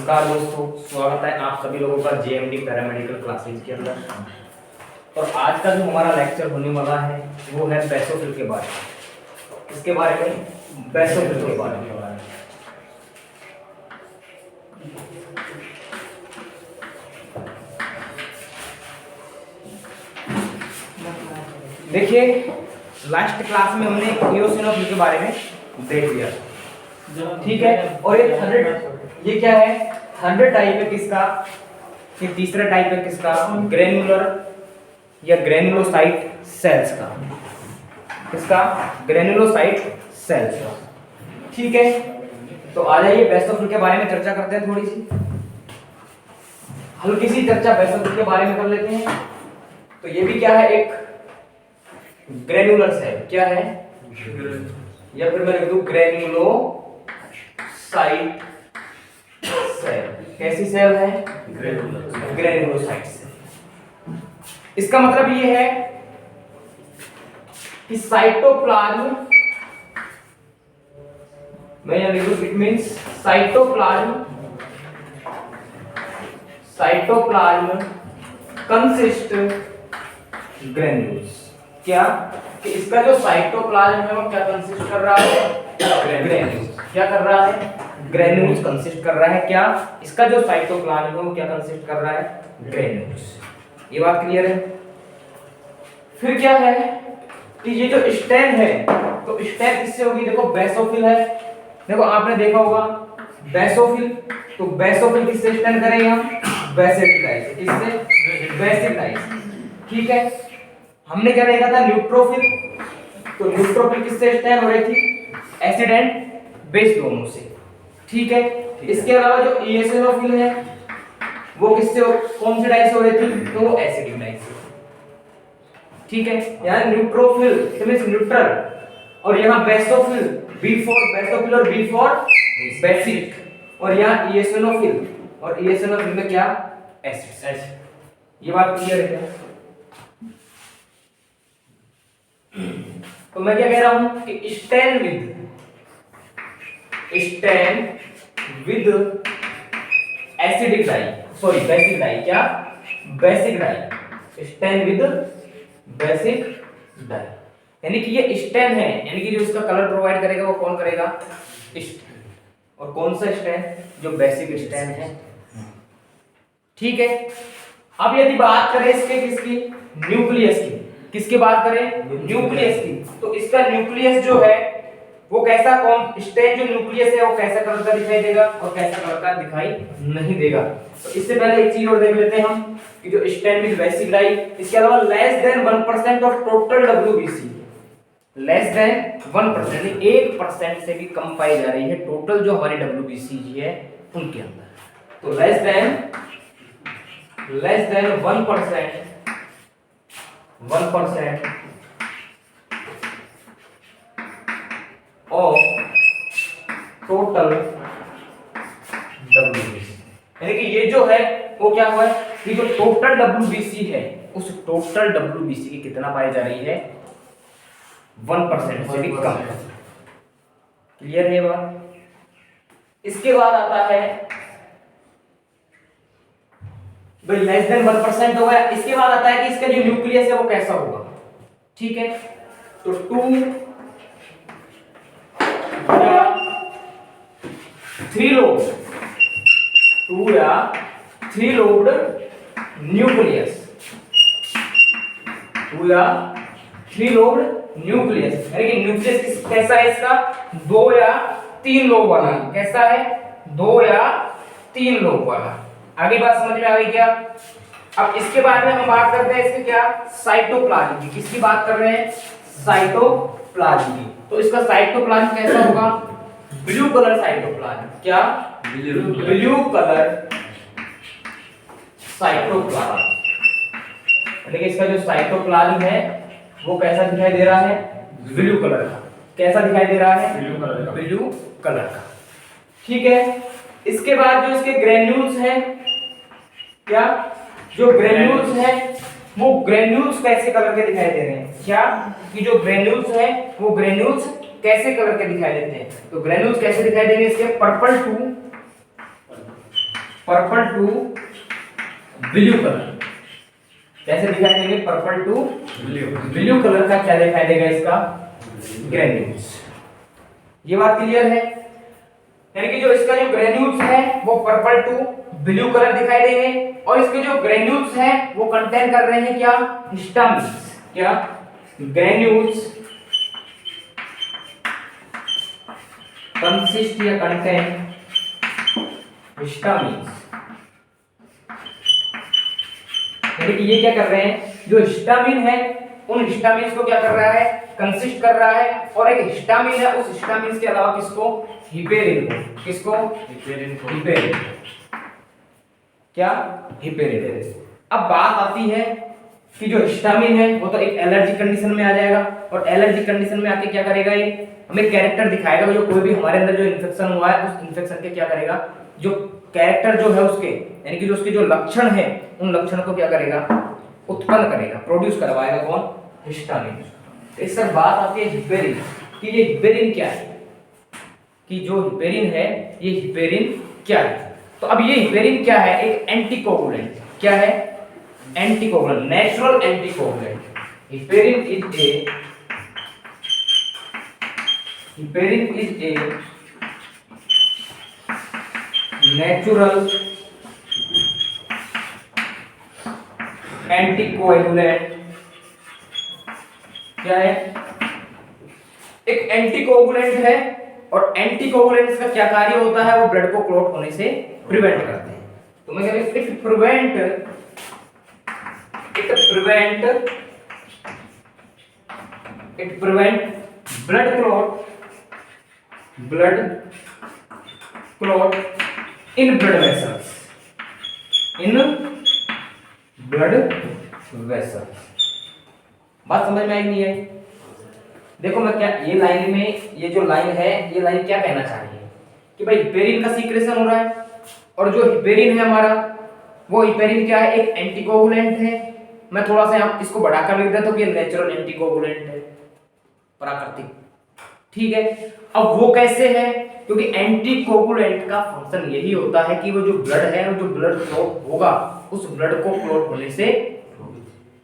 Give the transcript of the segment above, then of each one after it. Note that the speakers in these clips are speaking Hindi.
नमस्कार दोस्तों, स्वागत है आप सभी लोगों का जेएमडी पैरामेडिकल क्लासेज के अंदर। और आज का जो हमारा लेक्चर होने वाला है वो है बेसोफिल के बारे में। इसके बारे में बेसोफिल के बारे में देखिए, लास्ट क्लास में हमने इओसिनोफिल के बारे में देख लिया, ठीक है। और ये क्या है, 100 टाइप है किसका, ये तीसरा टाइप है किसका, ग्रेनुलर या ग्रेनुलोसाइट सेल्स का, किसका, ग्रेनुलोसाइट सेल्स का, ठीक है। तो आ जाइए बेसोफिल के बारे में चर्चा करते हैं, थोड़ी सी हल्की सी चर्चा बेसोफिल के बारे में कर लेते हैं। तो ये भी क्या है, एक ग्रेनुलर सेल, क्या है, या फिर मैं लिख दूं ग्रेनुलोसाइट सेल। कैसी सेल है, ग्रेनुलोसाइट सेल। इसका मतलब ये है कि साइटोप्लाज्म, मैं यहां लिख दूं it means cytoplasm consist granules. क्या कि इसका जो साइटोप्लाज्म है वो क्या कंसिस्ट कर रहा है, ग्रेन्यूल्स। क्या कर रहा है, ग्रेन्यूल्स कंसिस्ट कर रहा है। क्या, इसका जो साइटोप्लाज्म है वो क्या कंसिस्ट कर रहा है, ग्रेन्यूल्स। ये बात क्लियर है। फिर क्या है कि ये जो स्टेम है, तो स्टेम किससे होगी, देखो बेसोफिल है। देखो आपने देखा होगा बेसोफिल, तो बेसोफिल किससे स्टेम करेंगे हम, बेसिक डाई से। किससे, बेसिक डाई से, ठीक है। हमने क्या देखा था, न्यूट्रोफिल, तो न्यूट्रोफिल किससे स्टेम हो रही थी, एसिड एंड बेस दोनों से, ठीक है। इसके अलावा जो इओसिनोफिल है वो किससे, कौन सी डाई से हो रही थी, तो वो एसिडिक डाई से, ठीक है। यहां न्यूट्रोफिल मींस न्यूट्रल, और यहां बेसोफिल, बी फॉर बेसोफिल और बी फॉर बेसिक, और यहां इओसिनोफिल, और इओसिनोफिल में क्या, एसिड। ये बात क्लियर है क्या। तो मैं क्या कह रहा हूं कि stain with acidic dye, sorry basic dye, क्या, basic dye, stain with basic dye. यानी कि ये स्टेन है, यानी कि जो इसका कलर प्रोवाइड करेगा वो कौन करेगा, स्टेन। और कौन सा स्टेन, जो बेसिक स्टेन है, ठीक है। अब यदि बात करें इसके किसकी, न्यूक्लियस की, किसकी बात करें, न्यूक्लियस की, तो इसका न्यूक्लियस जो है वो कैसा, कौन स्टेन जो न्यूक्लियस है वो कैसा कलर का दिखाई देगा और कैसा कलर का दिखाई नहीं देगा। तो इससे पहले एक चीज और देख लेते हैं हम कि जो स्टेन विद बेसिक डाई, इसके अलावा less than 1% of total WBC, less than 1%, यानी 1% से भी कम पाई जा रही है टोटल जो हमारी डब्ल्यूबीसी है उनके अंदर। तो less than 1% of total WBC, यानी कि ये जो है वो क्या हुआ है कि जो टोटल डब्ल्यूबीसी है उस टोटल डब्ल्यूबीसी की कितना पाई जा रही है, 1% से भी कम। क्लियर है ये बात। इसके बाद आता है भाई लेस देन 1% हो गया। इसके बाद आता है कि इसका जो न्यूक्लियस है वो कैसा होगा, ठीक है। तो 2 या 3 लोब, 2 या 3 लोब्ड न्यूक्लियस, 2 या 3 लोब्ड न्यूक्लियस, यानी कि न्यूक्लियस कैसा है इसका, 2 या 3 लोब वाला। कैसा है, 2 या 3 लोब वाला। आगे बात समझ में आ गई क्या। अब इसके बाद में हम बात करते हैं इसके क्या, साइटोप्लाज्म की। किसकी बात कर रहे हैं, साइटोप्लाज्म की। तो इसका साइटोप्लाज्म कैसा होगा, ब्लू कलर साइटोप्लाज्म। क्या, ब्लू कलर साइटोप्लाज्म, यानी कि इसका जो साइटोप्लाज्म है वो कैसा दिखाई दे रहा है, ब्लू कलर का। कैसा दिखाई दे रहा है, ब्लू कलर का, ठीक है। इसके बाद जो इसके ग्रेन्यूल्स हैं, क्या, जो ग्रेन्यूल्स हैं वो ग्रेन्यूल्स कैसे कलर के दिखाई दे रहे हैं, क्या, कि जो ग्रेन्यूल्स हैं वो ग्रेन्यूल्स कैसे कलर के दिखाई देते हैं। तो ग्रेन्यूल्स कैसे दिखाई देंगे इसके, purple to purple to blue colour. कैसे दिखाई देंगे? पर्पल टू ब्लू कलर का क्या दिखाई देगा? इसका ग्रेन्यूल्स। ये बात क्लियर है? यानी कि जो इसका जो ग्रेन्यूल्स है वो पर्पल टू ब्लू कलर दिखाई देंगे, और इसके जो ग्रेन्यूल्स है वो कंटेन कर रहे हैं क्या? हिस्टामिन्स। क्या? ग्रेन्यूल्स कंसिस्ट या कंटेन हिस्टामिन्स। यानी कि ये क्या कर रहे हैं? जो हिस्टामिन है उन हिस्टामिन्स को क्या कर रहा है? कंसिस्ट कर रहा है, और एक हिस्टामिन है उस हिस्टामिन्स के अलावा किसको? हिपेरिन को। किसको? हिपेरिन। क्या? हिपेरिन। अब बात आती है कि जो हिस्टामिन है वो तो एक एलर्जी कंडीशन में आ जाएगा, और एलर्जी कंडीशन में आके क्या करेगा? ये हमें कैरेक्टर दिखाएगा। जो कोई भी हमारे अंदर जो इन्फेक्शन हुआ है उस इन्फेक्शन के क्या करेगा? जो कैरेक्टर जो है उसके, यानी कि जो उसके जो लक्षण है उन लक्षणों को क्या करेगा? उत्पन्न करेगा, प्रोड्यूस करवाएगा। कौन? हिस्टामिन। इस पर बात आती है हिपेरिन कि ये हिपेरिन क्या है, कि जो हिपेरिन है ये हिपेरिन क्या है। तो अब ये हिपेरिन क्या है? एक एंटीकोगुलेंट। क्या है? Anticoagulant, natural anticoagulant. Heparin is a natural anticoagulant. क्या है? एक एंटीकोगुलेंट है, और एंटीकोगुलेंट्स का क्या कार्य होता है? वो ब्लड को क्लॉट होने से प्रिवेंट करते हैं। तो मैं कह रहा हूं it prevent blood clot in blood vessels. बात समझ में आई नहीं आई? देखो मैं क्या, ये लाइन में ये जो लाइन है ये लाइन क्या कहना चाह रही है कि भाई हिपेरिन का सीक्रेशन हो रहा है, और जो हिपेरिन है हमारा वो हिपेरिन क्या है? एक एंटीकोगुलेंट है। मैं थोड़ा सा यहाँ इसको बढ़ाकर लिख देता हूँ कि नेचुरल एंटीकोगुलेंट है, प्राकृतिक। ठीक है, अब वो कैसे है? क्योंकि एंटीकोगुलेंट का फंक्शन यही होता है कि वो जो ब्लड है, वो जो ब्लड क्लॉट होगा उस ब्लड को क्लॉट होने से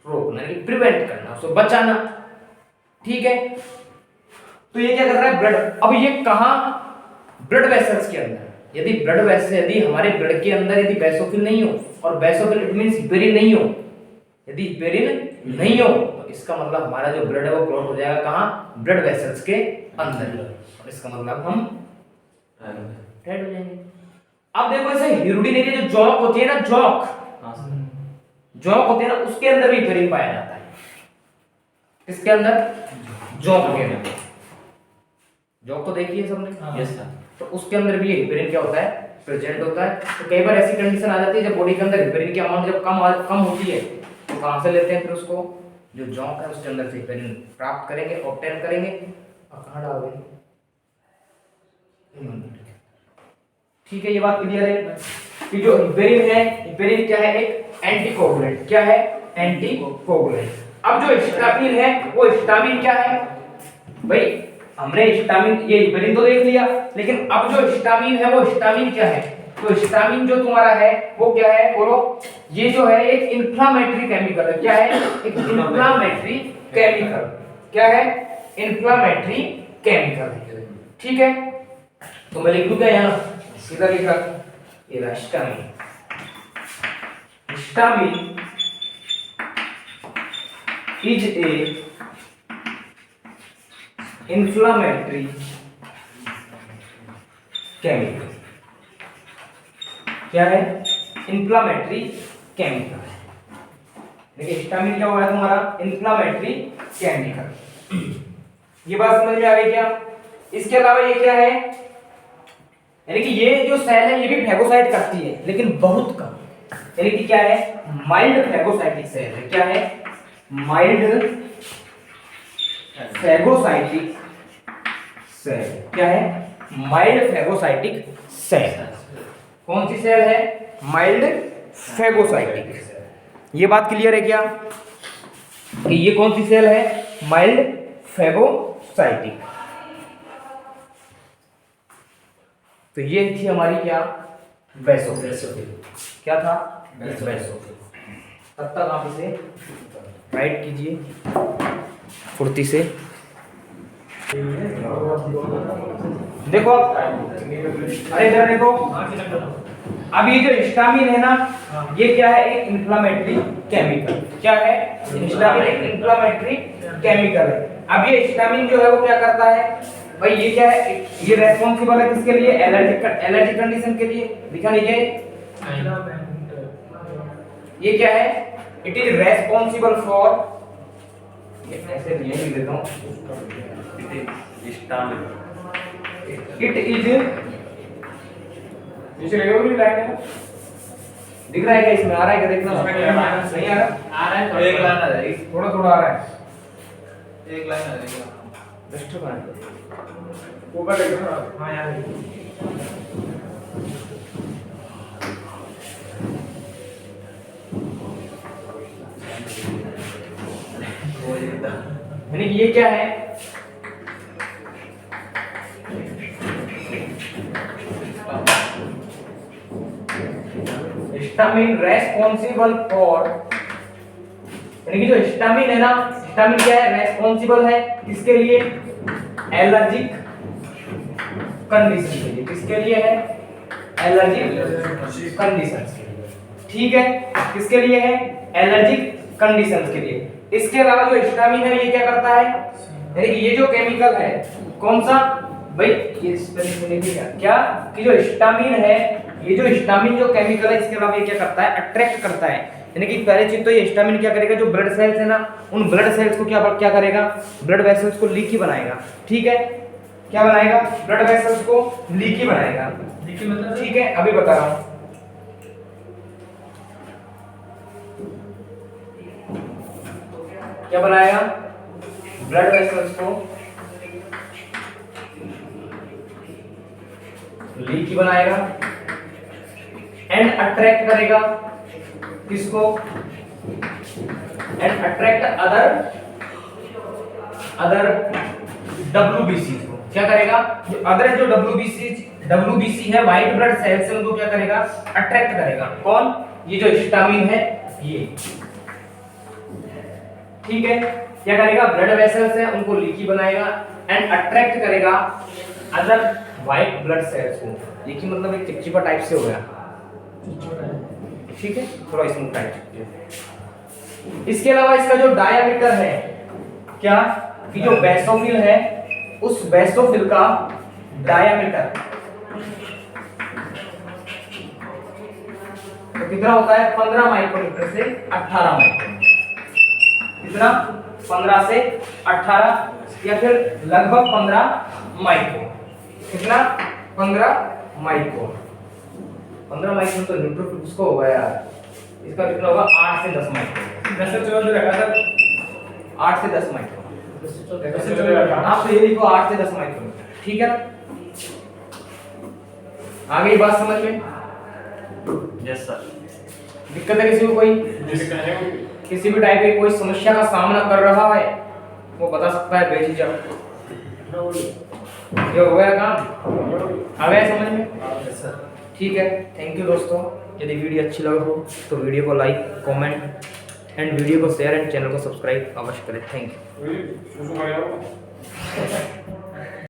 रोकना, यानी प्रिवेंट करना, उसको बचाना। ठीक है, तो ये क्या कर रहा है? ब्लड। अब ये कहां? ब्लड वेसल्स के अंदर। यदि ब्लड वेसल, यदि हमारे ब्लड के अंदर यदि बेसोफिल नहीं हो, और बेसोफिल इट मींस हिपेरिन नहीं हो, यदि हिपेरिन नहीं हो तो इसका मतलब हमारा जो ब्लड है वो क्लॉट हो जाएगा कहां? ब्लड वेसल्स के अंदर, और इसका मतलब हम डेड हो जाएंगे। अब देखो इसे यूरिनरी जो जॉक होती है ना, जॉक होती है ना, उसके अंदर भी हिपेरिन पाया जाता है। किसके अंदर? जॉक के अंदर। जॉक तो देखिए सबने। Yes sir. तो उसके अंदर भी हिपेरिन क्या होता है? प्रेजेंट होता है। तो कई बार ऐसी कंडीशन आ जाती है जब बॉडी के अंदर हिपेरिन की अमाउंट जब कम होती है, तो कहां से लेते हैं? फिर उसको जो जॉक है उसके अंदर से हिपेरिन प्राप्त करेंगे, ऑब्टेन करेंगे, और कहां डालेंगे? ठीक है, ये बात क्लियर है कि जो हिपेरिन है, हिपेरिन क्या है? एक एंटीकोगुलेंट। क्या है? एंटीकोगुलेंट। अब जो हिस्टामिन है वो हिस्टामिन क्या है? भाई हमने हिस्टामिन, ये हिपेरिन तो देख लिया, लेकिन अब जो हिस्टामिन है वो हिस्टामिन क्या है? तो हिस्टामिन जो तुम्हारा है वो क्या है? बोलो। ये जो है एक इन्फ्लामेटरी केमिकल है। क्या है? एक इन्फ्लामेटरी केमिकल। क्या है? इन्फ्लामेटरी केमिकल है। ठीक है, तो मैं लिख दूं क्या यहां? सीधा लिखा ये histamine. Histamine is a inflammatory chemical। क्या है? inflammatory chemical। देखिए हिस्टामिन क्या हुआ है तुम्हारा? inflammatory chemical। ये बात समझ में आ गई क्या? इसके अलावा ये क्या है? यानी कि ये जो सेल है ये भी फैगोसाइट करती है, लेकिन बहुत कम। यानी कि क्या है? माइल्ड फैगोसाइटिक सेल है। क्या है? Mild phagocytic cell. क्या है? Mild phagocytic cell. कौन सी सेल है? Mild phagocytic. ये बात क्लियर है क्या कि ये कौन सी सेल है? Mild phagocytic. तो ये थी हमारी क्या? बेसोफिल। क्या था? बेसोफिल। तब तक आप इसे राइट कीजिए फुर्ती से। देखो अरे इधर देखो, अब ये जो हिस्टामिन है ना, ये क्या है? एक इन्फ्लामेटरी केमिकल। क्या है? हिस्टामिन एक इन्फ्लामेटरी केमिकल है। अब ये हिस्टामिन जो है वो क्या करता है भाई? ये क्या है? ये रेस्पॉन्सिबल है किसके लिए? एलर्जी कंडीशन के लिए। लिखा लीजिए, ये क्या है? इट इज रेस्पॉन्सिबल फॉर, ऐसे लिख देता हूं, इट इज, नीचे लगे हुए लाइन है, दिख रहा है क्या? इसमें आ रहा है क्या? देखना नहीं आ रहा? आ रहा है, थोड़ा एक लाइन आ जाएगी, थोड़ा थोड़ा आ रहा है, एक लाइन आ जाएगी। रजिस्टर बना ऊपर देखो ना। हां यार, यानी कि ये क्या है? हिस्टामिन रेस्पॉन्सिबल फॉर, यानी कि जो हिस्टामिन है ना, हिस्टामिन क्या है? रेस्पॉन्सिबल है किसके लिए? एलर्जिक कंडीशन के लिए। किसके लिए है? एलर्जिक कंडीशंस के लिए। ठीक है, किसके लिए है? एलर्जिक कंडीशंस के लिए। इसके अलावा जो हिस्टामिन है ये क्या करता है? यानी कि ये जो केमिकल है, कौन सा भाई? ये क्या कि जो हिस्टामिन है, ये जो हिस्टामिन जो केमिकल है, इसके अलावा ये क्या करता है? अट्रैक्ट करता है। यानी कि पहले चीज तो ये हिस्टामिन क्या करेगा? जो ब्लड सेल्स है ना, उन ब्लड सेल्स को क्या करेगा? ब्लड वेसल्स को लीकी बनाएगा। ठीक है, क्या बनाएगा? ब्लड वेसल्स को लीकी बनाएगा। लीकी मतलब? ठीक है, अभी बता रहा हूं। क्या बनाएगा? ब्लड वेसल्स को लीकी बनाएगा एंड अट्रैक्ट करेगा किसको? एंड अट्रैक्ट अदर WBC को। क्या करेगा? जो अदर जो WBC है, व्हाइट ब्लड सेल्स, उनको क्या करेगा? अट्रैक्ट करेगा। कौन? ये जो हिस्टामिन है ये। ठीक है, क्या करेगा? ब्लड वेसल्स है उनको लीकी बनाएगा एंड अट्रैक्ट करेगा अदर व्हाइट ब्लड सेल्स को। लीकी मतलब एक चिपचिपा टाइप से हो गया। ठीक है, थोड़ा स्मूथ टाइप। इसके अलावा इसका जो डायामीटर है, क्या कि जो बेसोफिल है, उस बेसोफिल का डायामीटर तो कितना होता है? 15 माइक्रोमीटर से 18 माइक्रोमीटर। कितना? 15 से 18 या फिर लगभग 15 माइक्रो। कितना? 15 माइक्रो। 15 माइक्रो तो न्यूट्रोफिल उसको होगा यार, इसका कितना होगा? 8 से 10 माइक्रो। 10 से 14 रखा था, 8 से 10 माइक्रो। 10 से 14 रखा। आप तो ये लिखो 8 से 10 माइक्रो। ठीक है ना? आ गई बात समझ में? Yes sir. दिक्कत है किसी को? कोई किसी भी टाइप की कोई समस्या का सामना कर रहा है वो बता सकता है बेझिझक। ये हो गया काम? आ गया समझ में? Yes sir. ठीक है, थैंक यू दोस्तों। यदि वीडियो अच्छी लगी हो तो वीडियो को लाइक, कमेंट एंड वीडियो को शेयर एंड चैनल को सब्सक्राइब अवश्य करें। Thank you.